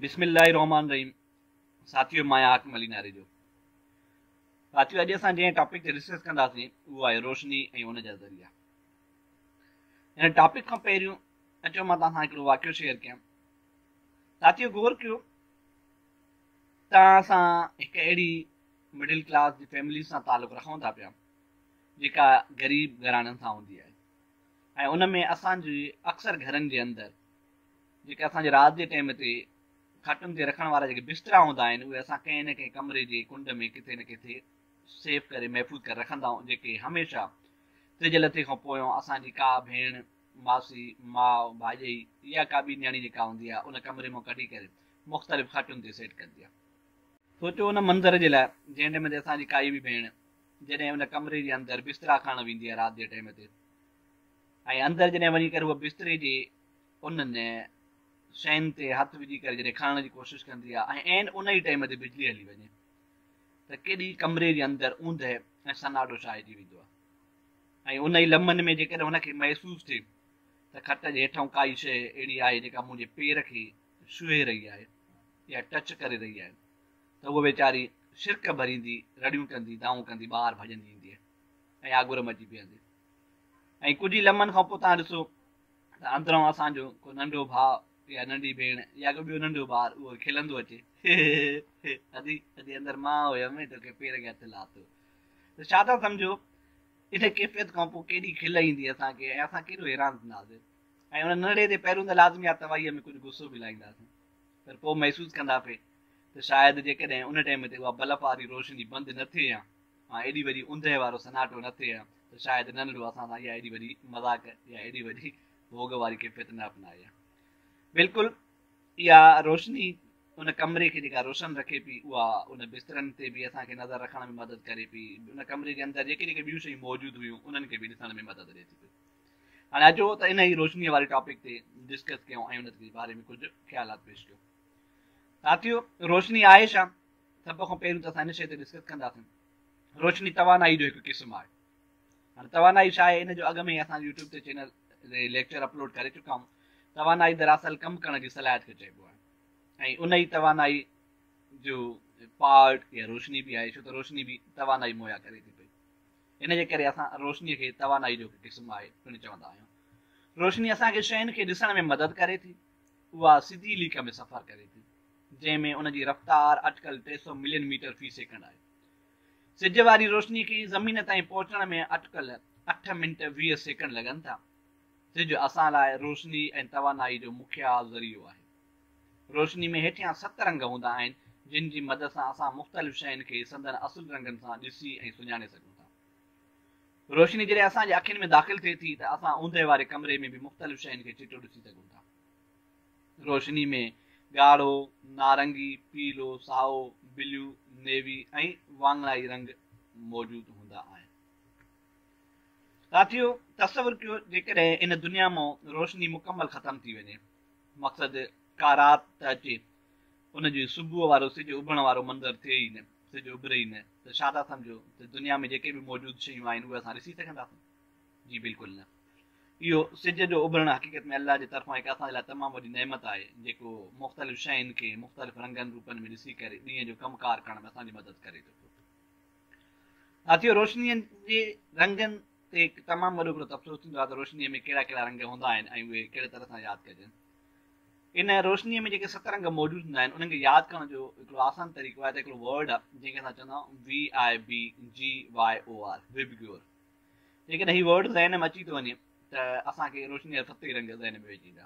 बिस्मिल्लाहिर्रहमानिर्रहीम। साथियों, मां आहियां अली नारे जो। साथियों, अॼु असां जंहिं टॉपिक ते डिस्कस कंदासीं उहो आहे रोशनी ऐं उन जा ज़रिया। हिन टॉपिक खां पहिरियों अचो मां तव्हां सां हिकिड़ो वाक़ियो शेयर कयां। साथियों, गौर कयो, तव्हां सां हिकु अहिड़ी मिडिल क्लास जी फैमिली सां तालुक़ु रखूं था पिया जेका ग़रीब घराणनि सां हूंदी आहे, ऐं उन में असांजे अक्सर घरनि जे अंदरि जेके असांजे राति जे टाइम ते खटुनि ते रखण वारा जेके बिस्तरा हूंदा आहिनि उहे असां कंहिं न कंहिं कमरे जे कुंड में किथे न किथे सेफ करे महफ़ूज़ करे रखंदा आहियूं, जेके हमेशह टिज लथे खां पोयों असांजी का भेण, मासी, माउ, भाॼई या का बि न्याणी जेका हूंदी आहे उन कमरे मां कढी करे मुख़्तलिफ़ खटुनि ते सेट कंदी आहे। सोचो उन मंज़र जे लाइ जंहिं टाइम ते असांजी काई बि भेण जॾहिं उन कमरे जे अंदरि बिस्तरा खणणु वेंदी आहे राति जे टाइम ते, ऐं अंदरि जॾहिं वञी करे उहा बिस्तरे जे उन्हनि शयुनि ते हथु विझी करे जॾहिं खणण जी कोशिशि कंदी आहे ऐं एन उन ई टाइम ते बिजली हली वञे त केॾी कमरे जे अंदरि ऊंदहि ऐं सनाटो छाइजी वेंदो आहे। ऐं उन ई लम्हनि में जेकॾहिं हुनखे महसूसु थिए त खट जे हेठां काई शइ अहिड़ी आहे जेका मुंहिंजे पेर खे छुहे रही आहे या टच करे रही आहे, त उहा वीचारी शिरक भरींदी, रड़ियूं कंदी, दाऊं कंदी, ॿाहिरि भॼंदी ईंदी ऐं आगुर मची बीहंदी। ऐं कुझु ई लम्हनि खां पोइ तव्हां ॾिसो त अंदरां असांजो को नंढो भाउ या नंढी भेण या को ॿियो नंढो ॿारु उहो खिलंदो अचे, अदी अदी अंदरि मां हुयमि तोखे पेर खे हथु लाथो। त छा था सम्झो, इन कैफ़ियत खां पोइ केॾी खिल ईंदी असांखे ऐं असां केॾो हैरान थींदासीं। ऐं हुन नंढे ते पहिरियों त लाज़मी आहे तवाईअ में कुझु गुस्सो बि लाहींदासीं, पर पोइ महसूसु कंदा पिए त शायदि जेकॾहिं उन टाइम ते उहा बल्ब वारी रोशनी बंदि न थिए हा एॾी वॾी ऊंदहि वारो सनाटो न थिए हा त शायदि नंढड़ो असां सां इहा एॾी वॾी मज़ाक या एॾी वॾी भोग वारी कैफ़ियत न अपनाए। बिल्कुलु इहा रोशनी उन कमरे खे जेका रोशन रखे पई उहा उन बिस्तरनि ते बि असांखे नज़र रखण में मदद करे पई, उन कमरे जे अंदरि जेके जेके ॿियूं शयूं मौजूदु हुयूं उन्हनि खे बि ॾिसण में मदद ॾिए थी पई। हाणे अचो त इन ई रोशनीअ वारे टॉपिक ते डिस्कस कयूं ऐं उन जे बारे में कुझु ख़्यालात पेश कयूं। साथियों, रोशनी आहे छा? सभ खां पहिरियों त असां इन शइ ते डिस्कस कंदासीं। रोशनी तवानाई जो हिकु क़िस्म आहे। हाणे तवानाई छा आहे, इन जो अॻु में असां यूट्यूब ते चैनल ते लेक्चर अपलोड करे चुका आहियूं। तवानाई दरअसल कमु करण जी सलाहियत खे चइबो आहे ऐं उन ई तवानाई जो पार्ट या रोशनी बि आहे, छो त रोशनी बि तवानाई मुहैया करे थी पई। इन जे करे असां रोशनीअ खे तवानाई जो क़िस्म आहे पिणु चवंदा आहियूं। रोशनी असांखे शयुनि खे ॾिसण में मदद करे थी, उहा सिधी लीक में सफ़र करे थी जंहिंमें उनजी रफ़्तार अॼुकल्ह 300 मिलियन मीटर फी सेकंड आहे। सिज वारी रोशनी खे ज़मीन ताईं पहुचण में अॼुकल्ह 8 मिंट 20 सेकंड लॻनि था। सिज असां लाइ रोशनी ऐं तवानाई जो मुख्य ज़रियो आहे। रोशनी में हेठियां 7 रंग हूंदा आहिनि जिन जी मदद सां असां मुख़्तलिफ़ शयुनि खे संदन असुल रंगनि सां ॾिसी ऐं सुञाणे सघूं था। रोशनी जॾहिं असांजे अखियुनि में दाख़िल थिए थी त असां ऊंदहि वारे कमरे में बि मुख़्तलिफ़ शयुनि खे चिटो ॾिसी सघूं था। रोशनी में ॻाढ़ो, नारंगी, पीलो, साओ, बिलू, नेवी ऐं वाङणाई रंग मौजूदु हूंदा आहिनि। साथियों, तसवुर कयो जेकॾहिं इन दुनिया मां रोशनी मुकमल ख़तम थी वञे, मक़सदु का राति त अचे उनजो सुबुह वारो सिज उभरण वारो मंज़र थिए ई न, सिज उभरे ई न, त छा था सम्झो त दुनिया में जेके बि मौजूदु शयूं आहिनि उहे असां ॾिसी सघंदासीं? जी बिल्कुलु न। इहो सिज जो उभरणु हक़ीक़त में अलाह जे तरफ़ां हिकु असांजे लाइ तमामु वॾी नेमत आहे जेको मुख़्तलिफ़ शयुनि खे मुख़्तलिफ़ रंगनि रूपनि में ॾिसी करे ॾींहं जो कमकार करण में असांजी मदद करे थो। साथियों, रोशनीअ जे रंगनि ते हिकु तमामु वॾो हिकिड़ो तफ़सील थींदो आहे त रोशनीअ में कहिड़ा कहिड़ा रंग हूंदा आहिनि ऐं उहे कहिड़े तरह सां यादि कजनि। इन रोशनीअ में जेके 7 रंग मौजूदु हूंदा आहिनि उन्हनि खे यादि करण जो हिकिड़ो आसान तरीक़ो आहे त हिकिड़ो वर्ड आहे जंहिंखे असां चवंदा आहियूं VIBGYOR, विबग्योर। जेकॾहिं हीउ वर्ड ज़हन में अची थो वञे त असांखे रोशनी जा 7 रंग ज़हन में वेठी ईंदा।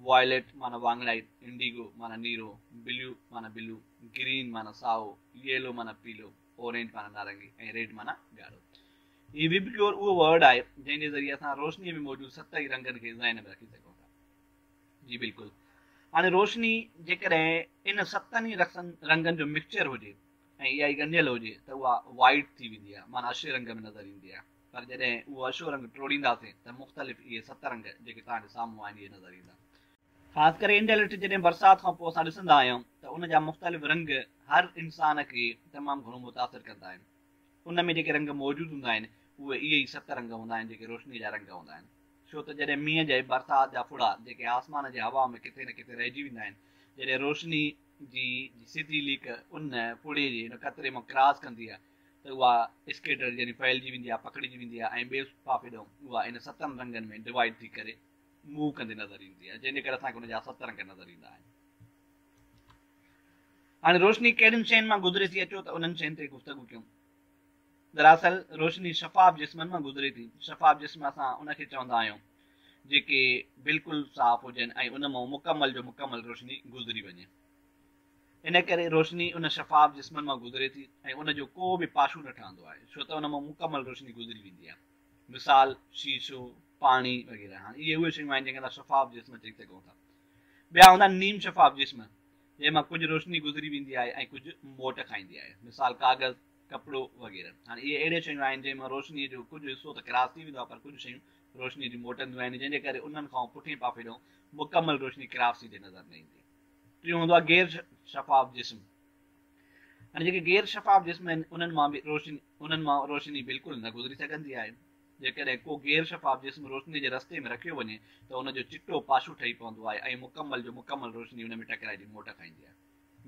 वायलेट माना वाङणाई, इंडिगो माना नीरो, ब्लू माना ब्लू, ग्रीन माना साओ, येलो माना पीलो, ऑरेंज माना नारंगी ऐं रेड माना ॻाढ़ो। हीउ विबग्योर उहो वर्ड आहे जंहिंजे ज़रिए असां रोशनीअ में मौजूदु 7 ई रंगनि खे ज़हन में रखी सघूं था। जी बिल्कुलु। हाणे रोशनी जेकॾहिं इन 7 ई रंगनि जो मिक्सचर हुजे ऐं इहा ई ॻंढियल हुजे त उहा वाइट थी वेंदी आहे, माना अछे रंग में नज़र ईंदी आहे। पर जॾहिं उहो अछो रंग टोड़ींदासीं त मुख़्तलिफ़ इहे 7 रंग जेके तव्हांजे साम्हूं आहिनि इहे नज़र ईंदा। ख़ासि करे इंडिया लिट जॾहिं बरसाति खां पोइ असां ॾिसंदा आहियूं त उन जा मुख़्तलिफ़ रंग हर इंसान खे तमामु घणो मुतासिर कंदा आहिनि। उन में जेके रंग मौजूदु हूंदा आहिनि उहे इहे ई 7 रंग हूंदा आहिनि जेके रोशनी जा रंग हूंदा आहिनि। छो त जॾहिं मींहं जे बरसाति जा फुड़ा जेके आसमान जे हवा में किथे न किथे रहिजी वेंदा आहिनि, जॾहिं रोशनी जी सिधी लीक उन फुड़े जे हिन ख़तरे मां क्रॉस कंदी आहे त उहा स्केटर यानी फैलिजी वेंदी आहे, पकड़िजी वेंदी आहे ऐं ॿिए पासे ॾों उहा इन 7 रंगनि में डिवाइड थी करे मूव कंदी नज़र ईंदी आहे, जंहिंजे करे असांखे हुनजा 7 रंग नज़र ईंदा आहिनि। हाणे रोशनी कहिड़ियुनि शयुनि मां गुज़रे थी, अचो त उन्हनि शयुनि ते गुफ़्तगू कयूं। दरअसल रोशनी शफ़ाफ़ जिस्मनि मां गुज़रे थी। शफ़ाफ़ जिस्म असां उनखे चवंदा आहियूं जेके बिल्कुलु साफ़ हुजनि ऐं उन मां मुकमल जो मुकमल रोशनी गुज़री वञे। इन करे रोशनी उन शफ़ाफ़ जिस्मनि मां गुज़रे थी ऐं उनजो को बि पाशू न ठहंदो आहे, छो त उन मां मुकमल रोशनी गुज़री वेंदी आहे। मिसाल शीशो, पाणी वग़ैरह। हाणे इहे उहे शयूं आहिनि जंहिंखे असां शफ़ाफ़ जिस्म चई सघूं था। ॿिया हूंदा आहिनि नीम शफ़ाफ़ जिस्म, जंहिंमां कुझु रोशनी गुज़री वेंदी आहे ऐं कुझु मोट खाईंदी आहे, मिसाल कागज़, कपिड़ो वग़ैरह। हाणे इहे अहिड़े शयूं आहिनि जंहिंमां रोशनीअ जो कुझु हिसो त क्रॉस थी वेंदो आहे, पर कुझु शयूं रोशनी जी मोटंदियूं आहिनि, जंहिंजे करे उन्हनि खां पुठिएं पासे ॾों मुकमल रोशनी क्रॉस थी नज़र न ईंदी। टियों हूंदो आहे गैर शफ़ाफ़ जिस्म। हाणे जेके गैर शफ़ाफ़ जिस्म आहिनि उन्हनि मां रोशनी बिल्कुलु न गुज़री सघंदी आहे। जेकॾहिं को गैर शफ़ाफ़ जिस्म रोशनी जे रस्ते में रखियो वञे त उनजो चिटो पाशू ठही पवंदो आहे ऐं मुकमल जो मुकमल रोशनी उन में टकराइजी मोट खाईंदी आहे।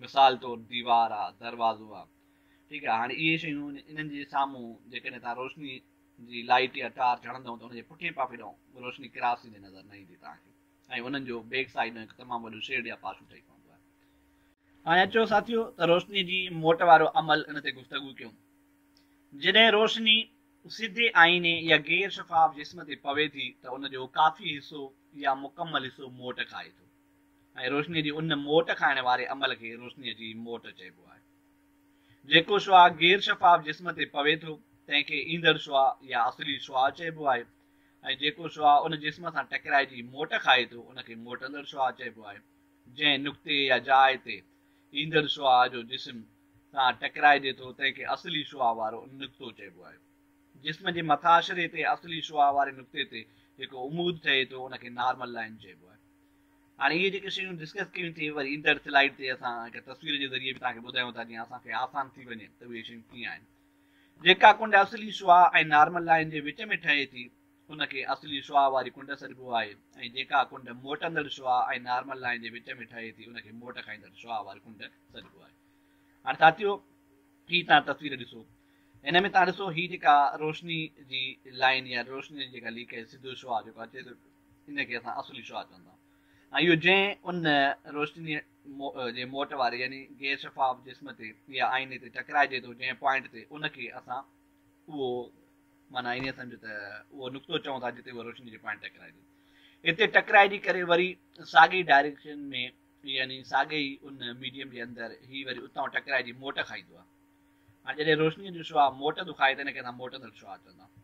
मिसाल तौरु दीवार आहे, दरवाज़ो आहे, ठीकु आहे। हाणे इहे शयूं इन्हनि जे साम्हूं जेकॾहिं तव्हां रोशनी जी लाइट या टार्च हणंदव त उनजे पुठिएं पासे ॾों रोशनी क्रॉस थींदी नज़र न ईंदी तव्हांखे, ऐं उन्हनि जो बैक साइड में हिकु तमामु वॾो शेड या पाशू ठही पवंदो आहे। हाणे अचो साथियो त रोशनी जी मोट वारो अमल इन ते गुफ़्तगू कयूं। जॾहिं रोशनी सिधे आईने या गैर शफ़ाफ़ जिस्म ते पवे थी त उनजो काफ़ी हिसो या मुकमल हिसो मोट खाए थो, ऐं रोशनीअ जी उन मोट खाइण वारे अमल खे रोशनीअ जी मोट चइबो आहे। जेको शुआ गैर शफ़ाफ़ जिस्म ते पवे थो तंहिंखे ईंदड़ शुआ या असली शुआ चइबो आहे, ऐं जेको शुआ उन जिस्म सां टकराइजी मोट खाए थो उनखे मोटंदड़ शुआ चइबो आहे। जंहिं नुक़्ते या जाइ ते ईंदड़ शुआ जो जिस्म सां टकराइजे थो तंहिंखे असली शुआ वारो नुक़्तो चइबो आहे। जिस्म जे मथाशिरे ते असली शुआ वारे नुक़्ते ते जेको उमूद थिए थो उनखे नॉर्मल लाइन चइबो आहे। हाणे इहे जेके शयूं डिस्कस कयूं थी, वरी ईंदड़ स्लाइड ते असां हिकु तस्वीर जे ज़रिए बि तव्हांखे ॿुधायूं था, जीअं असांखे आसान थी वञे त उहे शयूं कीअं आहिनि। जेका कुंड असली शुआ ऐं नॉर्मल लाइन जे विच में ठहे थी उनखे असली शुआ वारी कुंड सॾिबो आहे, ऐं जेका कुंड मोटंदड़ शुआ ऐं नॉर्मल लाइन जे विच में ठहे थी उनखे मोट खाईंदड़ शुआ वारी कुंड सॾिबो आहे। हाणे साथियो ही तव्हां तस्वीर ॾिसो, हिन में तव्हां ॾिसो ही जेका रोशनी जी लाइन या रोशनी जेका लीक आहे सिधो शुआ जेको अचे थो इनखे असां असली शुआ चवंदा आहियूं। ऐं इहो जंहिं उन रोशनी जे मोट वारे यानी गैर शफ़ाफ़ जिस्म ते या आईने ते टकराइजे थो जंहिं पॉइंट ते उनखे असां उहो माना ईअं सम्झो त उहो नुक़्तो चऊं था जिते उहा रोशनी जे पॉइंट टकराइजे। हिते टकराइजी करे वरी साॻी डायरेक्शन में यानी साॻे ई उन मीडियम जे अंदरि ही वरी उतां टकराइजी मोट खाईंदो आहे। हाणे जॾहिं रोशनीअ जो शुआ मोट थो खाए त हिनखे असां मोटंदड़ शुआ चवंदा आहियूं।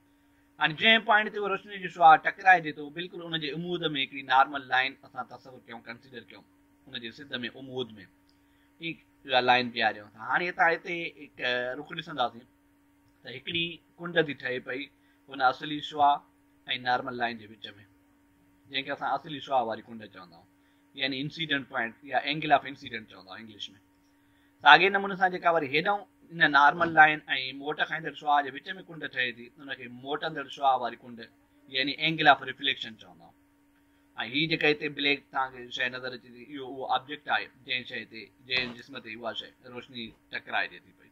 हाणे जंहिं पॉइंट ते उहा रोशनी जो शुआ टकराइजे थो बिल्कुलु उनजे उमूद में हिकिड़ी नॉर्मल लाइन असां तसवुरु कयूं, कंसीडर कयूं, उनजे सिध में उमूद में ठीकु लाइन बीहारियूं था। हाणे हिते हिकु रुख ॾिसंदासीं त हिकिड़ी कुंड थी ठहे पई उन असली शुआ ऐं नॉर्मल लाइन जे विच में, जंहिंखे असां असली शुआ वारी कुंड चवंदा आहियूं, यानी इंसीडेंट पॉइंट या एंगल ऑफ इंसीडेंट चवंदा आहियूं इंग्लिश में। साॻे नमूने सां जेका वरी हेॾां इन नॉर्मल लाइन ऐं मोट खाईंदड़ शुआ जे विच में कुंड ठहे थी उनखे मोटंदड़ शुआ वारी कुंड यानी एंगल ऑफ रिफ्लेक्शन चवंदा आहियूं। ऐं हीअ जेका हिते ब्लैक तव्हांखे शइ नज़र अचे थी इहो उहो ऑब्जेक्ट आहे जंहिं शइ ते जंहिं जिस्म ते उहा शइ रोशनी टकराइजे थी पई।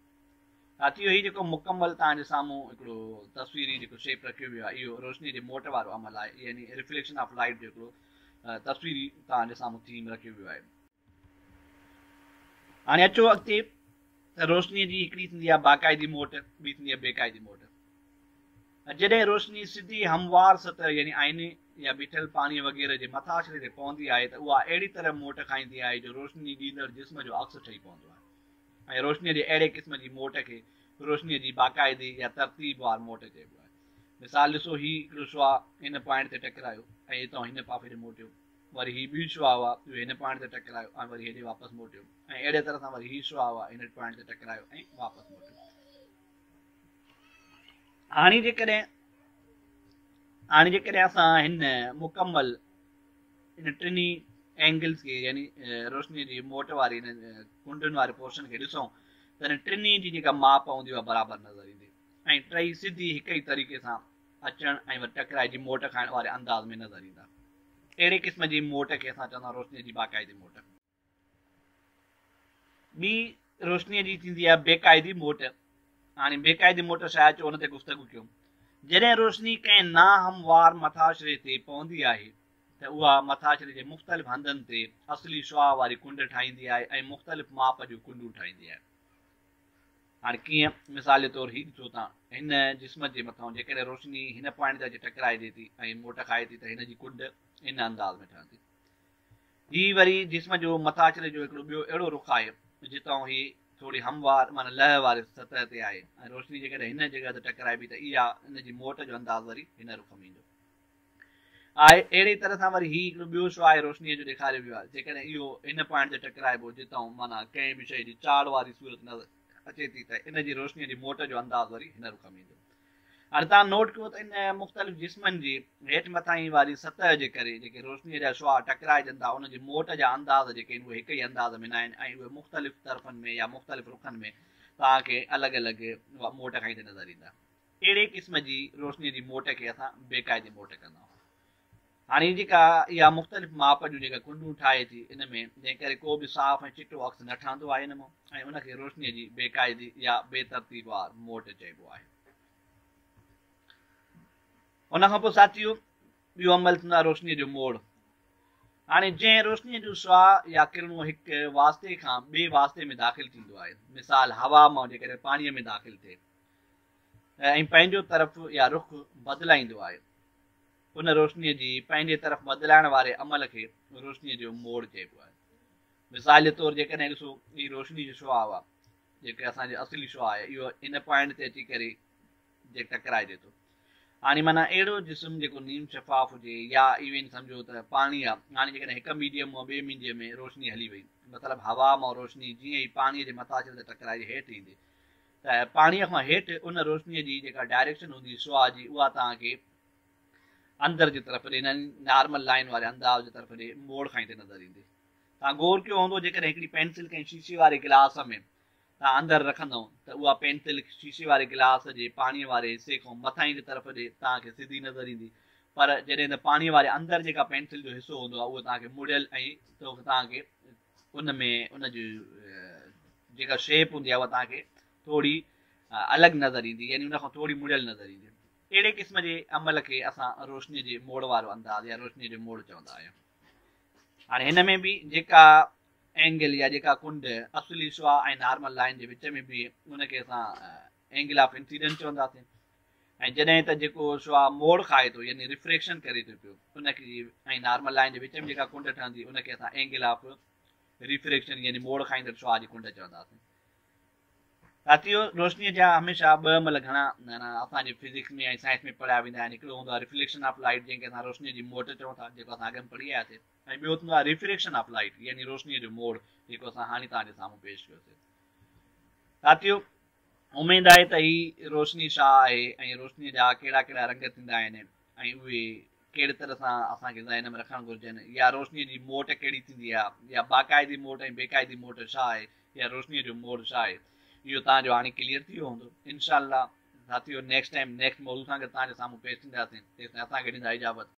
साथियो हीउ जेको मुकमल तव्हांजे साम्हूं हिकिड़ो तस्वीरी जेको शेप रखियो वियो आहे इहो रोशनी जे मोट वारो अमल आहे, यानी रिफ्लेक्शन ऑफ लाइट जो हिकिड़ो तस्वीरी तव्हांजे साम्हूं थीम रखियो वियो आहे। हाणे अचो अॻिते त रोशनीअ जी हिकिड़ी थींदी आहे बाक़ाइदी मोट, ॿी थींदी आहे बेक़ाइदी मोट। जॾहिं रोशनी सिधी हमवार सतह यानी आईने या बीठल पाणी वग़ैरह जे मथाशिरे ते पवंदी आहे त उहा अहिड़ी तरह मोट खाईंदी आहे जो रोशनी ॾींदड़ जिस्म जो अक्स ठही पवंदो आहे, ऐं रोशनीअ जे अहिड़े क़िस्म जी मोट खे रोशनीअ जी बाक़ाइदी या तरतीब वार मोट चइबो आहे। मिसाल ॾिसो ही हिकिड़ो शुआ हिन पॉइंट ते टकरायो ऐं हितां हिन पासे ॾे मोटियो, वरी ही ॿी शुआ हुआ इहो हिन पॉइंट ते टकरायो ऐं वरी हेॾे वापसि मोटियो, ऐं अहिड़े तरह सां वरी ही शुआ हुआ हिन पॉइंट ते टकरायो ऐं वापसि मोटियो। हाणे जेकॾहिं असां हिन मुकमल इन टिनी एंगल्स खे यानी रोशनीअ जी मोट वारी हिन कुंडुनि वारे पोर्शन खे ॾिसूं त हिन टिनी जी जेका माप हूंदी आहे बराबरि नज़र ईंदी ऐं टई सिधी हिक ई तरीक़े सां अचण ऐं वरी टकराइजी मोट खाइण वारे अंदाज़ में नज़र ईंदा। अहिड़े क़िस्म जी मोट खे असां चवंदा आहियूं रोशनीअ जी बाक़ाइदी मोट। ॿी रोशनीअ जी थींदी आहे बेक़ाइदी मोट। हाणे बेक़ाइदी मोट छा आहे, अचो हुन ते गुफ़्तगू कयूं। जॾहिं रोशनी कंहिं नाहमवार मथाशरे ते पवंदी आहे त उहा मथाशरे जे मुख़्तलिफ़ हंधनि ते असली शुआ वारी कुंड ठाहींदी आहे ऐं मुख़्तलिफ़ माप जूं कुंडूं ठाहींदी आहे। हाणे कीअं, मिसाल जे तौरु हीउ ॾिसो तव्हां, हिन जिस्म जे मथां जेकॾहिं रोशनी हिन पॉइंट ते टकराइजे थी ऐं मोट खाए थी त हिन जी कुंड इन अंदाज़ में ठहंदी। हीअ वरी जिस्म जो मथाशरे जो हिकिड़ो ॿियो अहिड़ो रुख आहे जितां ही थोरी हमवार माना लह वारे सतह ते आहे ऐं रोशनी जेकॾहिं हिन जॻह ते टकराइबी त इहा इन जी मोट जो अंदाज़ वरी हिन रुख में ईंदो आहे। अहिड़ी तरह सां वरी हीउ हिकिड़ो ॿियो शो आहे रोशनीअ जो ॾेखारियो वियो आहे, जेकॾहिं इहो इन पॉइंट ते टकराइबो जितां माना कंहिं बि शइ जी चाड़ वारी सूरत नज़र अचे थी त इन जी रोशनीअ जी मोट जो अंदाज़ वरी हिन रुख में ईंदो। हाणे तव्हां नोट कयो त इन मुख़्तलिफ़ जिस्मनि जी हेठि मथां वारी सतह जे करे जेके रोशनीअ जा शुआ टकराइजनि था उन जी मोट जा अंदाज़ जेके आहिनि उहे हिक ई अंदाज़ में न आहिनि ऐं उहे मुख़्तलिफ़ तरफ़नि में या मुख़्तलिफ़ रुखनि में तव्हांखे अलॻि अलॻि मोट खाईंदे नज़र ईंदा। अहिड़े क़िस्म जी रोशनीअ जी मोट खे असां बेक़ाइदी मोट कंदा आहियूं। हाणे जेका इहा मुख़्तलिफ़ माप जूं जेका कुंडूं ठाहे थी इन में जंहिं करे को बि साफ़ ऐं चिटो अक्स न ठहंदो आहे इन मां ऐं उनखे रोशनीअ जी बेक़ाइदी या बेतरतीब वार मोट चइबो आहे। उनखां पोइ साथियो ॿियो अमल थींदो आहे रोशनीअ जो मोड़। हाणे जंहिं रोशनीअ जो शुआ या किरणूं हिकु वास्ते खां ॿिए वास्ते में दाख़िल थींदो आहे, मिसाल हवा मां जेकॾहिं पाणीअ में दाख़िल थिए ऐं पंहिंजो तरफ़ या रुख बदिलाईंदो आहे, उन रोशनीअ जी पंहिंजे तरफ़ बदिलाइण वारे अमल खे रोशनीअ जो मोड़ चइबो आहे। मिसाल जे तौरु जेकॾहिं ॾिसो हीअ रोशनी जो शुआ आहे जेके असांजो असली शुआ आहे इहो इन पॉइंट ते अची करे जे टकराइजे थो। हाणे माना अहिड़ो जिस्म जेको नीम शफ़ाफ़ हुजे या इवन सम्झो त पाणी आहे, हाणे जेकॾहिं हिकु मीडियम मां ॿिए मीडियम में रोशनी हली वई, मतिलबु हवा मां रोशनी जीअं ई पाणीअ जे मथां ते टकराइजे हेठि ईंदी त पाणीअ खां हेठि उन रोशनीअ जी जेका डायरेक्शन हूंदी शुआ जी उहा तव्हांखे अंदर जी तरफ़ ॾे नॉर्मल लाइन वारे अंदाज़ जी तरफ़ ॾे मोड़ खाईंदे नज़र ईंदी। तव्हां गौर कयो हूंदो जेकॾहिं हिकिड़ी पेंसिल कंहिं शीशे वारे गिलास में तव्हां अंदरि रखंदव त उहा पेंसिल शीशे वारे गिलास जे पाणीअ वारे हिसे खां मथां जी तरफ़ ॾे तव्हांखे सिधी नज़र ईंदी, पर जॾहिं त पाणीअ वारे अंदरि जेका पेंसिल जो हिसो हूंदो आहे उहो तव्हांखे मुड़ियल ऐं तव्हांखे उन में उनजी जेका शेप हूंदी आहे उहा तव्हांखे थोरी अलॻि नज़र ईंदी, यानी उनखां थोरी मुड़ियल नज़र ईंदी। अहिड़े क़िस्म जे अमल खे असां रोशनीअ जे मोड़ वारो अंदाज़ या रोशनीअ जो मोड़ चवंदा आहियूं। हाणे हिन में बि जेका एंगल या जेका कुंड असली शुआ ऐं नॉर्मल लाइन जे विच में बि उनखे असां एंगल ऑफ इंसिडेंस चवंदासीं, ऐं जॾहिं त जेको शुआ मोड़ खाए थो यानी रिफ्रेक्शन करे थो पियो उनखे ऐं नॉर्मल लाइन जे विच में जेका कुंड ठहंदी उनखे असां एंगल ऑफ रिफ्रेक्शन यानी मोड़ खाईंदड़ शुआ जी कुंड चवंदासीं। साथियो रोशनीअ जा हमेशह ॿ अमल घणा असांजे फिज़िक्स में ऐं साइंस में पढ़ाया वेंदा आहिनि। हिकिड़ो हूंदो आहे रिफ्लेक्शन ऑफ लाइट जंहिंखे असां रोशनीअ जी मोट चऊं था जेको असां अॻे में पढ़ी आयासीं, ऐं ॿियो थींदो आहे रिफ्रेक्शन ऑफ लाइट यानी रोशनीअ जो मोड़ जेको असां हाणे तव्हांजे साम्हूं पेश कयोसीं। साथियो उमेदु आहे त ही रोशनी छा आहे ऐं रोशनीअ जा कहिड़ा कहिड़ा रंग थींदा आहिनि ऐं उहे कहिड़े तरह सां असांखे ज़हन में रखणु घुरिजनि, या रोशनीअ जी मोट कहिड़ी थींदी आहे, या बाक़ाइदी मोट ऐं बेक़ाइदी मोट छा आहे, या रोशनीअ जो मोड़ छा आहे, इहो तव्हांजो हाणे क्लियर थी वियो हूंदो। इनशा अल्लाह साथियो नेक्स्ट टाइम नेक्स्ट मौज़ू सां गॾु तव्हांजे साम्हूं पेश थींदासीं। तेसिताईं असांखे ॾींदा इजाज़त।